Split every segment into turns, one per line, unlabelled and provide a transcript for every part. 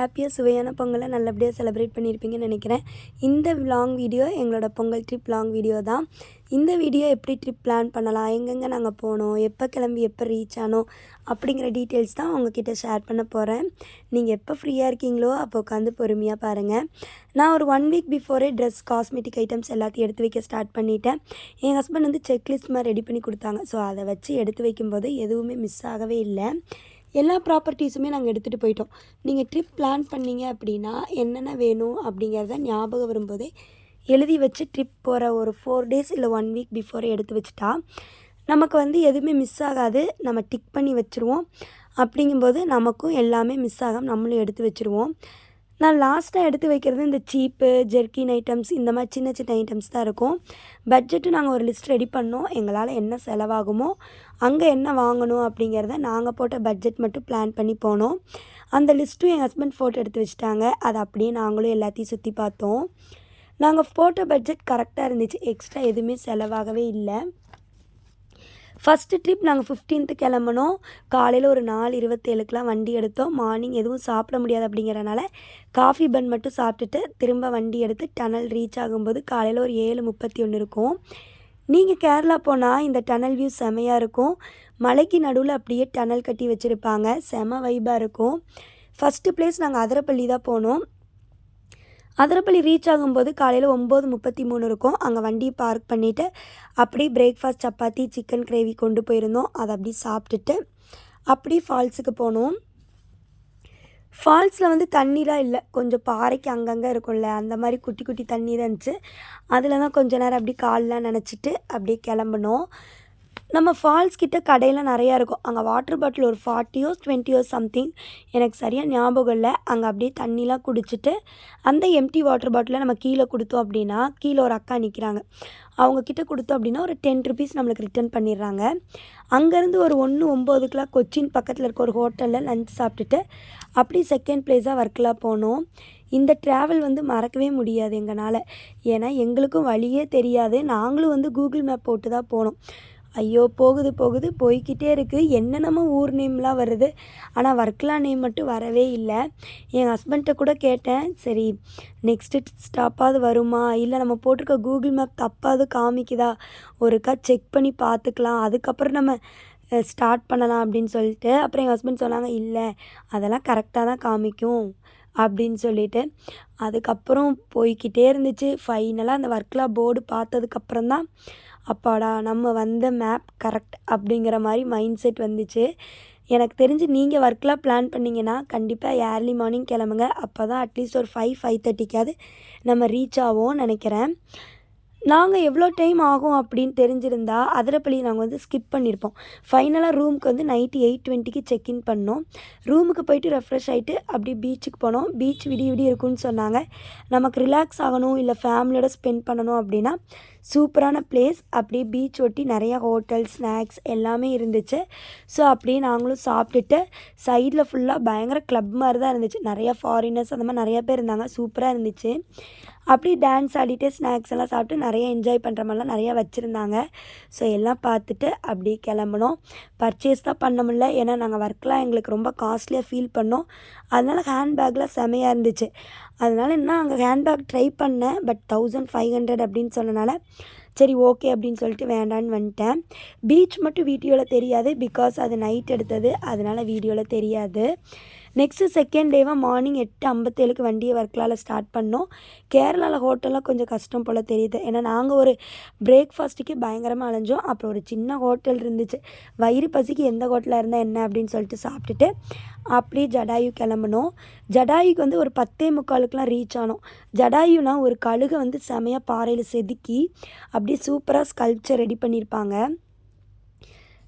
ஹாப்பியாக சுவையான பொங்கலை நல்லபடியாக செலிப்ரேட் பண்ணியிருப்பீங்கன்னு நினைக்கிறேன். இந்த லாங் வீடியோ எங்களோட பொங்கல் ட்ரிப் லாங் வீடியோ தான். இந்த வீடியோ எப்படி ட்ரிப் பிளான் பண்ணலாம், எங்கெங்கே நாங்கள் போனோம், எப்போ கிளம்பி எப்போ ரீச் ஆனோம் அப்படிங்கிற டீட்டெயில்ஸ் தான் உங்ககிட்ட ஷேர் பண்ண போகிறேன். நீங்கள் எப்போ ஃப்ரீயாக இருக்கீங்களோ அப்போ உட்காந்து பொறுமையாக பாருங்கள். நான் ஒரு 1 week before dress, cosmetic items எல்லாத்தையும் எடுத்து வைக்க ஸ்டார்ட் பண்ணிட்டேன். என் ஹஸ்பண்ட் வந்து செக்லிஸ்ட் மாதிரி ரெடி பண்ணி கொடுத்தாங்க. ஸோ அதை வச்சு எடுத்து வைக்கும்போது எதுவுமே மிஸ் ஆகவே இல்லை. எல்லா ப்ராப்பர்ட்டிஸுமே நாங்கள் எடுத்துகிட்டு போயிட்டோம். நீங்கள் ட்ரிப் பிளான் பண்ணிங்க அப்படின்னா என்னென்ன வேணும் அப்படிங்கிறத ஞாபகம் வரும்போதே எழுதி வச்சு ட்ரிப் போகிற ஒரு 4 டேஸ் இல்லை 1 வீக் பிஃபோரே எடுத்து வச்சுட்டா நமக்கு வந்து எதுவுமே மிஸ் ஆகாது. நம்ம டிக் பண்ணி வச்சுருவோம். அப்படிங்கும்போது நமக்கும் எல்லாமே மிஸ் ஆகாமல் நம்மளும் எடுத்து வச்சுருவோம். நான் லாஸ்ட்டாக எடுத்து வைக்கிறது இந்த சீப்பு, ஜெர்கின் ஐட்டம்ஸ், இந்த மாதிரி சின்ன சின்ன ஐட்டம்ஸ் தான் இருக்கும். பட்ஜெட்டு நாங்கள் ஒரு லிஸ்ட் ரெடி பண்ணோம். எங்களால் என்ன செலவாகுமோ அங்கே என்ன வாங்கணும் அப்படிங்கிறத நாங்கள் போட்ட பட்ஜெட் மட்டும் பிளான் பண்ணி போனோம். அந்த லிஸ்ட்டும் என் ஹஸ்பண்ட் ஃபோட்டோ எடுத்து வச்சுட்டாங்க. அதை அப்படியே நாங்களும் எல்லாத்தையும் சுற்றி பார்த்தோம். நாங்கள் போட்ட பட்ஜெட் கரெக்டாக இருந்துச்சு. எக்ஸ்ட்ரா எதுவுமே செலவாகவே இல்லை. ஃபஸ்ட்டு ட்ரிப் நாங்கள் 15th கிளம்பினோம். காலையில் ஒரு 4:27க்குலாம் வண்டி எடுத்தோம். மார்னிங் எதுவும் சாப்பிட முடியாது அப்படிங்கிறனால காஃபி பன் மட்டும் சாப்பிட்டுட்டு திரும்ப வண்டி எடுத்து டனல் ரீச் ஆகும்போது காலையில் ஒரு 7:31 இருக்கும். நீங்கள் கேரளா போனால் இந்த டனல் வியூ செமையாக இருக்கும். மலைக்கு நடுவில் அப்படியே டனல் கட்டி வச்சுருப்பாங்க. செம வைபாக இருக்கும். ஃபஸ்ட்டு பிளேஸ் நாங்கள் அதிரப்பள்ளி தான் போனோம். அதிரப்பள்ளி ரீச் ஆகும்போது காலையில் 9:33 இருக்கும். அங்கே வண்டி பார்க் பண்ணிவிட்டு அப்படியே பிரேக்ஃபாஸ்ட் சப்பாத்தி, சிக்கன் கிரேவி கொண்டு போயிருந்தோம். அதை அப்படி சாப்பிட்டுட்டு அப்படியே ஃபால்ஸுக்கு போனோம். ஃபால்ஸில் வந்து தண்ணிலாம் இல்லை, கொஞ்சம் பாறைக்கு அங்கங்கே இருக்கும்ல, அந்த மாதிரி குட்டி குட்டி தண்ணி தான் இருந்துச்சு. அதில் தான் கொஞ்ச நேரம் அப்படி கால்லாம் நனைச்சிட்டு அப்படியே கிளம்புனோம். நம்ம ஃபால்ஸ் கிட்ட கடையெல்லாம் நிறையா இருக்கும். அங்கே வாட்டர் பாட்டில் ஒரு 40 20 சம்திங், எனக்கு சரியாக ஞாபகம் இல்லை. அங்கே அப்படியே தண்ணிலாம் குடிச்சிட்டு அந்த எம்டி வாட்டர் பாட்டிலை நம்ம கீழே கொடுத்தோம் அப்படின்னா, கீழே ஒரு அக்கா நிற்கிறாங்க. அவங்கக்கிட்ட கொடுத்தோம் அப்படின்னா ஒரு 10 ருபீஸ் நம்மளுக்கு ரிட்டர்ன் பண்ணிடுறாங்க. அங்கேருந்து ஒரு 1:09 கொச்சின் பக்கத்தில் இருக்க ஒரு ஹோட்டலில் லஞ்ச் சாப்பிட்டுட்டு அப்படி செகண்ட் பிளேஸாக வர்க்கலா போனோம். இந்த ட்ராவல் வந்து மறக்கவே முடியாது எங்களால். ஏன்னா எங்களுக்கும் வழியே தெரியாது. நாங்களும் வந்து கூகுள் மேப் போட்டு தான் போனோம். ஐயோ, போகுது போய்கிட்டே இருக்குது. என்னென்னமோ ஊர் நேம்லாம் வருது, ஆனால் வர்க்கலா நேம் மட்டும் வரவே இல்லை. என் ஹஸ்பண்ட்டை கூட கேட்டேன், சரி நெக்ஸ்ட்டு ஸ்டாப்பாவது வருமா, இல்லை நம்ம போட்டிருக்க கூகுள் மேப் தப்பாவது காமிக்குதா, ஒருக்கா செக் பண்ணி பார்த்துக்கலாம், அதுக்கப்புறம் நம்ம ஸ்டார்ட் பண்ணலாம் அப்படின்னு சொல்லிட்டு. அப்புறம் என் ஹஸ்பண்ட் சொன்னாங்க, இல்லை அதெல்லாம் கரெக்டாக தான் காமிக்கும் அப்படின்னு சொல்லிட்டு. அதுக்கப்புறம் போய்கிட்டே இருந்துச்சு. ஃபைனலாக அந்த வர்க்கலா போர்டு பார்த்ததுக்கப்புறம் தான் அப்பாடா நம்ம வந்த மேப் கரெக்ட் அப்படிங்கிற மாதிரி மைண்ட் செட் வந்துச்சு. எனக்கு தெரிஞ்சு நீங்கள் வர்க்கெலாம் பிளான் பண்ணிங்கன்னா கண்டிப்பாக ஏர்லி மார்னிங் கிளம்புங்க. அப்போ தான் அட்லீஸ்ட் ஒரு 5:30க்காவது நம்ம ரீச் ஆவோம்னு நினைக்கிறேன். நாங்கள் எவ்வளோ டைம் ஆகும் அப்படின்னு தெரிஞ்சிருந்தா அதிரப்பள்ளி நாங்கள் வந்து ஸ்கிப் பண்ணியிருப்போம். ஃபைனலாக ரூமுக்கு வந்து நைட்டு 8:20க்கு செக்இன் பண்ணோம். ரூமுக்கு போயிட்டு ரெஃப்ரெஷ் ஆகிட்டு அப்படியே பீச்சுக்கு போனோம். பீச் விடிய இருக்குன்னு சொன்னாங்க. நமக்கு ரிலாக்ஸ் ஆகணும், இல்லை ஃபேமிலியோட ஸ்பெண்ட் பண்ணணும் அப்படின்னா சூப்பரான பிளேஸ். அப்படியே பீச் ஒட்டி நிறையா ஹோட்டல், ஸ்நாக்ஸ் எல்லாமே இருந்துச்சு. ஸோ அப்படியே நாங்களும் சாப்பிட்டுட்டு சைடில் ஃபுல்லாக பயங்கர கிளப் மாதிரி தான் இருந்துச்சு. நிறையா ஃபாரினர்ஸ் அந்த மாதிரி நிறையா பேர் இருந்தாங்க. சூப்பராக இருந்துச்சு. அப்படியே டான்ஸ் ஆடிட்டு ஸ்நாக்ஸ் எல்லாம் சாப்பிட்டு நிறைய என்ஜாய் பண்ணுற மாதிரிலாம் நிறையா வச்சுருந்தாங்க. ஸோ எல்லாம் பார்த்துட்டு அப்படியே கிளம்புனோம். பர்ச்சேஸ் தான் பண்ண முடியல, ஏன்னா நாங்கள் ஒர்க்லாம் எங்களுக்கு ரொம்ப காஸ்ட்லியாக ஃபீல் பண்ணோம். அதனால் ஹேண்ட்பேக்லாம் செமையாக இருந்துச்சு. அதனால் என்ன அங்கே ஹேண்ட்பேக் ட்ரை பண்ணேன், பட் 1500 அப்படின்னு சொன்னனால சரி ஓகே அப்படின்னு சொல்லிட்டு வேண்டான்னு வந்துட்டேன். பீச் மட்டும் வீடியோவில் தெரியாது, பிகாஸ் அது நைட் எடுத்தது, அதனால் வீடியோவில் தெரியாது. நெக்ஸ்ட்டு செகண்ட் டேவாக மார்னிங் 8:57க்கு வண்டியை வர்க்கலாவில் ஸ்டார்ட் பண்ணோம். கேரளாவில் ஹோட்டல்லாம் கொஞ்சம் கஷ்டம் போல் தெரியுது. ஏன்னா நாங்கள் ஒரு பிரேக்ஃபாஸ்ட்டுக்கே பயங்கரமாக அலைஞ்சோம். அப்புறம் ஒரு சின்ன ஹோட்டல் இருந்துச்சு. வயிறு பசிக்கு எந்த ஹோட்டலாக இருந்தால் என்ன அப்படின்னு சொல்லிட்டு சாப்பிட்டுட்டு அப்படியே ஜடாயு கிளம்புனோம். ஜடாயுக்கு வந்து ஒரு 10:45க்குலாம் ரீச் ஆனோம். ஜடாயுனா ஒரு கழுகை வந்து செமையாக பாறையில் செதுக்கி அப்படியே சூப்பராக ஸ்கல்ப்சர் ரெடி பண்ணியிருப்பாங்க.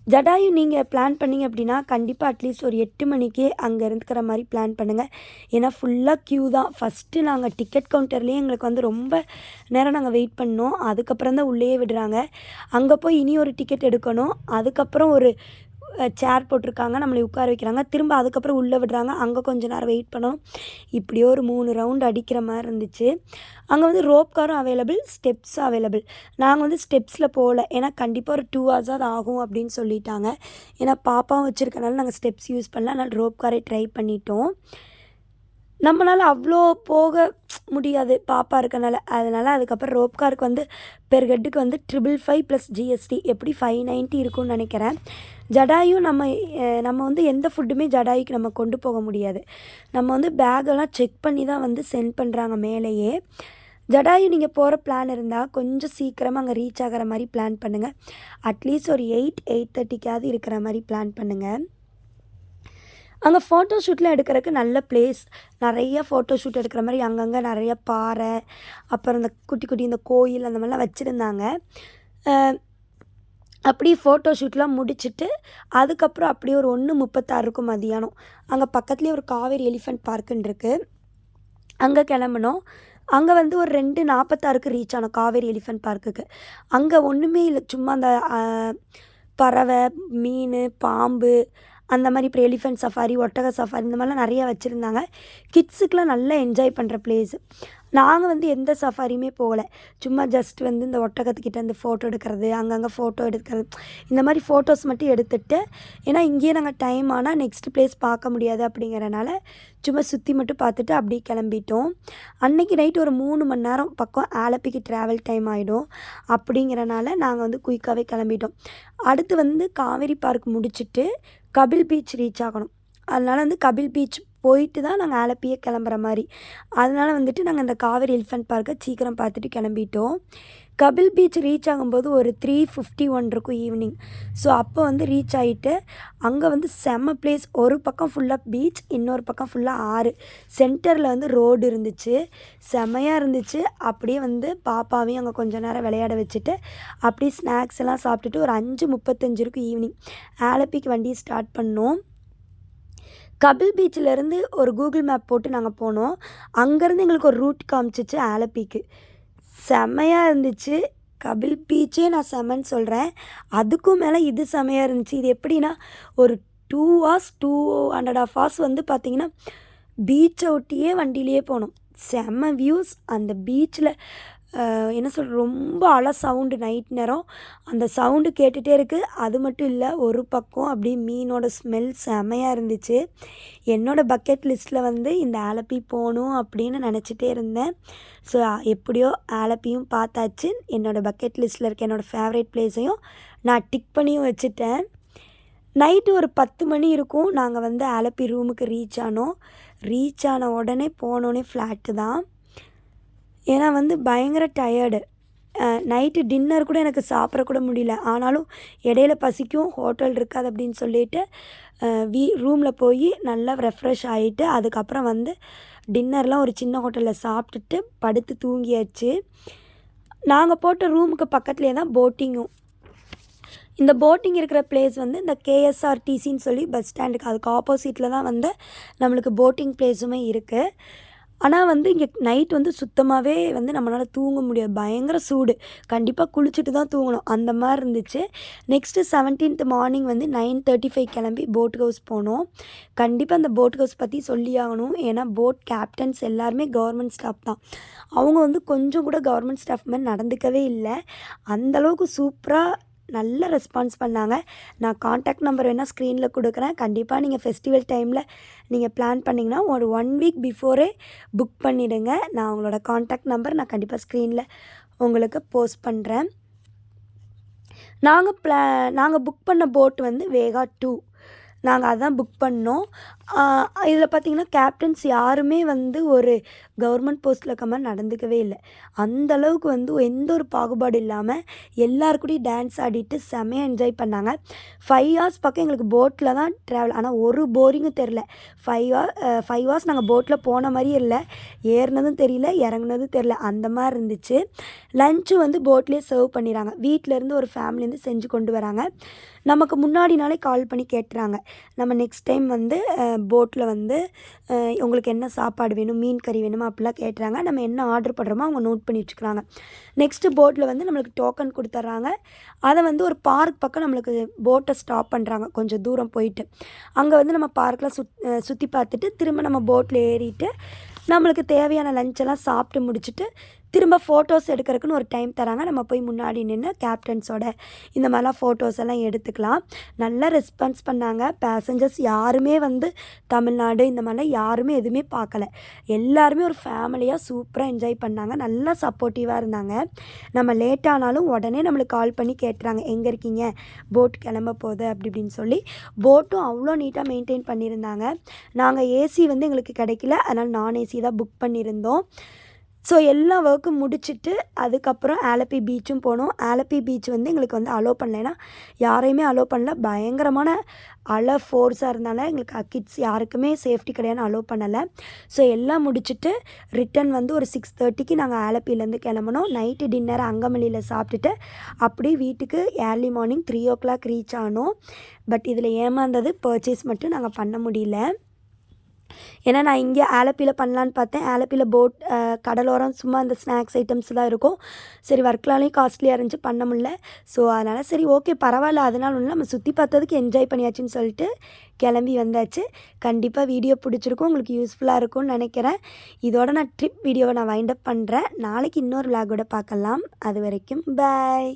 ஜடாயு நீங்கள் பிளான் பண்ணிங்க அப்படின்னா கண்டிப்பாக அட்லீஸ்ட் ஒரு 8 மணிக்கே அங்கே இருந்துக்கிற மாதிரி பிளான் பண்ணுங்கள். ஏன்னா ஃபுல்லாக க்யூ தான். ஃபஸ்ட்டு நாங்கள் டிக்கெட் கவுண்டர்லேயே எங்களுக்கு வந்து ரொம்ப நேரம் நாங்கள் வெயிட் பண்ணோம். அதுக்கப்புறம் தான் உள்ளேயே விடுறாங்க. அங்கே போய் இனி ஒரு டிக்கெட் எடுக்கணும். அதுக்கப்புறம் ஒரு சேர் போட்டிருக்காங்க, நம்மளை உட்கார வைக்கிறாங்க. திரும்ப அதுக்கப்புறம் உள்ளே விடுறாங்க. அங்கே கொஞ்சம் நேரம் வெயிட் பண்ணணும். இப்படியோ ஒரு 3 ரவுண்ட் அடிக்கிற மாதிரி இருந்துச்சு. அங்கே வந்து ரோப் காரும் அவைலபிள், ஸ்டெப்ஸும் அவைலபிள். நாங்கள் வந்து ஸ்டெப்ஸில் போகல, ஏன்னா கண்டிப்பாக ஒரு 2 hours அது ஆகும் அப்படின்னு சொல்லிட்டாங்க. ஏன்னா பாப்பாவும் வச்சுருக்கனால நாங்கள் ஸ்டெப்ஸ் யூஸ் பண்ணல. அதனால் ரோப் காரை ட்ரை பண்ணிட்டோம். நம்மளால் அவ்வளோ போக முடியாது பாப்பா இருக்கனால. அதனால் அதுக்கப்புறம் ரோப் காருக்கு வந்து பெர் ஹெட்டுக்கு வந்து 555 ப்ளஸ் ஜிஎஸ்டி எப்படி 590 இருக்கும்னு நினைக்கிறேன். ஜடாயும் நம்ம வந்து எந்த ஃபுட்டுமே ஜடாய்க்கு நம்ம கொண்டு போக முடியாது. நம்ம வந்து பேக்கெல்லாம் செக் பண்ணி தான் வந்து சென்ட் பண்ணுறாங்க மேலேயே. ஜடாயு நீங்கள் போகிற பிளான் இருந்தால் கொஞ்சம் சீக்கிரமாக அங்கே ரீச் ஆகிற மாதிரி பிளான் பண்ணுங்கள். அட்லீஸ்ட் ஒரு 8:30க்காவது இருக்கிற மாதிரி பிளான் பண்ணுங்கள். அங்கே ஃபோட்டோ ஷூட்லாம் எடுக்கிறதுக்கு நல்ல பிளேஸ். நிறைய ஃபோட்டோ ஷூட் எடுக்கிற மாதிரி அங்கங்கே நிறைய பாறை, அப்புறம் இந்த குட்டி குட்டி இந்த கோயில் அந்த மாதிரிலாம் வச்சுருந்தாங்க. அப்படி ஃபோட்டோ ஷூட்லாம் முடிச்சுட்டு அதுக்கப்புறம் அப்படியே ஒரு 1:36 இருக்கும் மதியானம். அங்கே பக்கத்துலேயே ஒரு காவேரி எலிஃபெண்ட் பார்க்குன்னு இருக்குது, அங்கே கிளம்புனோம். அங்கே வந்து ஒரு 2:46க்கு ரீச் ஆனோம் காவேரி எலிஃபெண்ட் பார்க்குக்கு. அங்கே ஒன்றுமே இல்லை, சும்மா அந்த பறவை, மீன், பாம்பு அந்த மாதிரி, இப்போ எலிஃபெண்ட் சஃபாரி, ஒட்டக சஃபாரி இந்த மாதிரிலாம் நிறையா வச்சுருந்தாங்க. கிட்ஸுக்கெலாம் நல்லா என்ஜாய் பண்ணுற பிளேஸு. நாங்கள் வந்து எந்த சஃபாரியுமே போகலை, சும்மா ஜஸ்ட் வந்து இந்த ஒட்டகத்துக்கிட்ட வந்து ஃபோட்டோ எடுக்கிறது, அங்கங்கே ஃபோட்டோ எடுக்கிறது, இந்த மாதிரி ஃபோட்டோஸ் மட்டும் எடுத்துகிட்டு, ஏன்னா இங்கேயே நாங்கள் டைம் ஆனால் நெக்ஸ்ட் பிளேஸ் பார்க்க முடியாது அப்படிங்கிறனால சும்மா சுற்றி மட்டும் பார்த்துட்டு அப்படியே கிளம்பிட்டோம். அன்றைக்கி நைட்டு ஒரு 3 மணி நேரம் பக்கம் ஆலப்பிக்கு ட்ராவல் டைம் ஆகிடும். அப்படிங்கிறனால நாங்கள் வந்து குயிக்காகவே கிளம்பிட்டோம். அடுத்து வந்து காவேரி பார்க் முடிச்சுட்டு கபில் பீச் ரீச் ஆகணும். அதனால் வந்து கபில் பீச் போயிட்டு தான் நாங்கள் ஆலப்பியே கிளம்புற மாதிரி. அதனால் வந்துட்டு நாங்கள் அந்த காவேரி எலிஃபெண்ட் பார்க்கை சீக்கிரம் பார்த்துட்டு கிளம்பிட்டோம். கபில் பீச் ரீச் ஆகும்போது ஒரு 3:51 இருக்கும் ஈவினிங். ஸோ அப்போ வந்து ரீச் ஆகிட்டு அங்கே வந்து செம்ம பிளேஸ். ஒரு பக்கம் ஃபுல்லாக பீச், இன்னொரு பக்கம் ஃபுல்லாக ஆறு, சென்டரில் வந்து ரோடு இருந்துச்சு, செம்மையாக இருந்துச்சு. அப்படியே வந்து பாப்பாவையும் அங்கே கொஞ்சம் நேரம் விளையாட வச்சுட்டு அப்படியே ஸ்நாக்ஸ் எல்லாம் சாப்பிட்டுட்டு ஒரு 5:35 இருக்கும் ஈவினிங் ஆலப்பிக்கு வண்டியை ஸ்டார்ட் பண்ணோம். கபில் பீச்சிலேருந்து ஒரு கூகுள் மேப் போட்டு நாங்கள் போனோம். அங்கேருந்து எங்களுக்கு ஒரு ரூட் காமிச்சிச்சு ஆலப்பிக்கு. செம்மையாக இருந்துச்சு. கபில் பீச்சே நான் செம்மன்னு சொல்கிறேன், அதுக்கும் மேலே இது செம்மையாக இருந்துச்சு. இது எப்படின்னா ஒரு 2 hours 2.5 hours வந்து பார்த்திங்கன்னா பீச்சை ஒட்டியே வண்டியிலேயே போனோம். செம்ம வியூஸ். அந்த பீச்சில் என்ன சொல்கிற, ரொம்ப அலை சவுண்டு நைட் நேரம், அந்த சவுண்டு கேட்டுகிட்டே இருக்குது. அது மட்டும் இல்லை, ஒரு பக்கம் அப்படியே மீனோட ஸ்மெல் செமையாக இருந்துச்சு. என்னோடய பக்கெட் லிஸ்ட்டில் வந்து இந்த ஆலப்பி போகணும் அப்படின்னு நினச்சிட்டே இருந்தேன். ஸோ எப்படியோ ஆலப்பியும் பார்த்தாச்சு. என்னோடய பக்கெட் லிஸ்ட்டில் இருக்க என்னோடய ஃபேவரட் பிளேஸையும் நான் டிக் பண்ணியும் வச்சுட்டேன். நைட்டு ஒரு 10 மணி இருக்கும் நாங்கள் வந்து ஆலப்பி ரூமுக்கு ரீச் ஆனோம். ரீச் ஆன உடனே போனோடனே ஃப்ளாட்டு தான். ஏன்னா வந்து பயங்கர டயர்டு. நைட்டு டின்னர் கூட எனக்கு சாப்பிடக்கூட முடியல. ஆனாலும் இடையில பசிக்கும், ஹோட்டல் இருக்காது அப்படின்னு சொல்லிட்டு ரூமில் போய் நல்லா ரெஃப்ரெஷ் ஆகிட்டு அதுக்கப்புறம் வந்து டின்னர்லாம் ஒரு சின்ன ஹோட்டலில் சாப்பிட்டுட்டு படுத்து தூங்கியாச்சு. நாங்கள் போட்ட ரூமுக்கு பக்கத்துலேயே தான் போட்டிங்கும். இந்த போட்டிங் இருக்கிற பிளேஸ் வந்து இந்த கேஎஸ்ஆர்டிசின்னு சொல்லி பஸ் ஸ்டாண்டுக்கு அதுக்கு ஆப்போசிட்டில் தான் வந்து நம்மளுக்கு போட்டிங் பிளேஸுமே இருக்குது. ஆனால் வந்து இங்கே நைட் வந்து சுத்தமாகவே வந்து நம்மளால் தூங்க முடியாது, பயங்கர சூடு. கண்டிப்பாக குளிச்சுட்டு தான் தூங்கணும், அந்த மாதிரி இருந்துச்சு. நெக்ஸ்ட்டு 17th மார்னிங் வந்து 9:35 கிளம்பி போட் ஹவுஸ் போனோம். கண்டிப்பாக அந்த போட் ஹவுஸ் பற்றி சொல்லி ஆகணும். ஏன்னா போட் கேப்டன்ஸ் எல்லாருமே கவர்மெண்ட் ஸ்டாஃப் தான். அவங்க வந்து கொஞ்சம் கூட கவர்மெண்ட் ஸ்டாஃப் மாதிரி நடந்துக்கவே இல்லை. அந்தளவுக்கு சூப்பராக நல்ல ரெஸ்பான்ஸ் பண்ணாங்க. நான் காண்டாக்ட் நம்பர் வேணால் ஸ்க்ரீனில் கொடுக்குறேன். கண்டிப்பாக நீங்கள் ஃபெஸ்டிவல் டைமில் நீங்கள் பிளான் பண்ணிங்கன்னா ஒரு 1 வீக் பிஃபோரே புக் பண்ணிவிடுங்க. நான் உங்களோட காண்டாக்ட் நம்பர் நான் கண்டிப்பாக ஸ்க்ரீனில் உங்களுக்கு போஸ்ட் பண்ணுறேன். நாங்கள் புக் பண்ண போட் வந்து வேகா 2, நாங்கள் அதான் புக் பண்ணோம். இதில் பார்த்திங்கன்னா கேப்டன்ஸ் யாருமே வந்து ஒரு கவர்மெண்ட் போஸ்ட்டில் இருக்க மாதிரி நடந்துக்கவே இல்லை. அந்தளவுக்கு வந்து எந்த ஒரு பாகுபாடு இல்லாமல் எல்லாருக்கூடையும் டான்ஸ் ஆடிட்டு செமையாக என்ஜாய் பண்ணாங்க. 5 hours பக்கம் எங்களுக்கு போட்டில் தான் ட்ராவல். ஆனால் ஒரு போரிங்கும் தெரில. 5 hours நாங்கள் போட்டில் போன மாதிரியே இல்லை, ஏறினதும் தெரியல இறங்குனதும் தெரில, அந்த மாதிரி இருந்துச்சு. லஞ்சு வந்து போட்லேயே சர்வ் பண்ணிடுறாங்க. வீட்டிலேருந்து ஒரு ஃபேமிலிலேருந்து செஞ்சு கொண்டு வராங்க. நமக்கு முன்னாடி நாளே கால் பண்ணி கேட்டுறாங்க, நம்ம நெக்ஸ்ட் டைம் வந்து போட்டில் வந்து உங்களுக்கு என்ன சாப்பாடு வேணும், மீன் கறி வேணுமா அப்படிலாம் கேட்டுறாங்க. நம்ம என்ன ஆர்டர் பண்ணுறோமோ அவங்க நோட் பண்ணி வச்சுக்கிறாங்க. நெக்ஸ்ட்டு போட்டில் வந்து நம்மளுக்கு டோக்கன் கொடுத்துட்றாங்க. அதை வந்து ஒரு பார்க் பக்கம் நம்மளுக்கு போட்டை ஸ்டாப் பண்ணுறாங்க, கொஞ்சம் தூரம் போயிட்டு. அங்கே வந்து நம்ம பார்க்கில் சுற்றி பார்த்துட்டு திரும்ப நம்ம போட்டில் ஏறிட்டு நம்மளுக்கு தேவையான லஞ்செல்லாம் சாப்பிட்டு முடிச்சுட்டு திரும்ப ஃபோட்டோஸ் எடுக்கிறதுக்குன்னு ஒரு டைம் தராங்க. நம்ம போய் முன்னாடி நின்று கேப்டன்ஸோட இந்த மாதிரிலாம் ஃபோட்டோஸ் எல்லாம் எடுத்துக்கலாம். நல்லா ரெஸ்பான்ஸ் பண்ணாங்க. பேசஞ்சர்ஸ் யாருமே தமிழ்நாடு இந்த மாதிரிலாம் யாருமே எதுவுமே பார்க்கல. எல்லாருமே ஒரு ஃபேமிலியாக சூப்பராக என்ஜாய் பண்ணாங்க. நல்லா சப்போர்ட்டிவாக இருந்தாங்க. நம்ம லேட் ஆனாலும் உடனே நம்மளுக்கு கால் பண்ணி கேட்டுறாங்க, எங்கே இருக்கீங்க, போட் கிளம்ப போகுது அப்படி இப்படின்னு சொல்லி. போட்டும் அவ்வளோ நீட்டாக மெயின்டைன் பண்ணியிருந்தாங்க. நாங்கள் ஏசி எங்களுக்கு கிடைக்கல, அதனால் நான் ஏசி தான் புக் பண்ணியிருந்தோம். ஸோ எல்லா ஒர்க்கும் முடிச்சுட்டு அதுக்கப்புறம் ஆலப்பி பீச்சும் போனோம். ஆலப்பி பீச் எங்களுக்கு அலோவ் பண்ணல. ஏன்னா யாரையுமே அலோவ் பண்ணல. பயங்கரமான அலை ஃபோர்ஸாக இருந்தனால எங்களுக்கு கிட்ஸ் யாருக்குமே சேஃப்டி கிடையாதுன்னு அலோவ் பண்ணலை. ஸோ எல்லாம் முடிச்சுட்டு ரிட்டன் ஒரு 6:30க்கு நாங்கள் ஆலப்பிலேருந்து கிளம்புனோம். நைட்டு டின்னர் அங்கமல்லியில் சாப்பிட்டுட்டு அப்படியே வீட்டுக்கு ஏர்லி மார்னிங் 3 o'clock ரீச் ஆனோம். பட் இதில் ஏமாந்தது பர்ச்சேஸ் மட்டும் நாங்கள் பண்ண முடியல. ஏன்னா நான் இங்கே ஆலப்பியில் பண்ணலான்னு பார்த்தேன். ஆலப்பியில் போட் கடலோரம் சும்மா அந்த ஸ்நாக்ஸ் ஐட்டம்ஸ் தான் இருக்கும். சரி ஒர்க்லாலையும் காஸ்ட்லியாக இருந்துச்சு, பண்ண முடியல. ஸோ அதனால் சரி ஓகே பரவாயில்ல, அதனால் ஒன்றும் நம்ம சுற்றி பார்த்ததுக்கு என்ஜாய் பண்ணியாச்சுன்னு சொல்லிட்டு கிளம்பி வந்தாச்சு. கண்டிப்பாக வீடியோ பிடிச்சிருக்கும், உங்களுக்கு யூஸ்ஃபுல்லாக இருக்கும்னு நினைக்கிறேன். இதோட நான் ட்ரிப் வீடியோவை நான் வைண்ட் அப் பண்ணுறேன். நாளைக்கு இன்னொரு விலாகோட பார்க்கலாம். அது வரைக்கும் பாய்.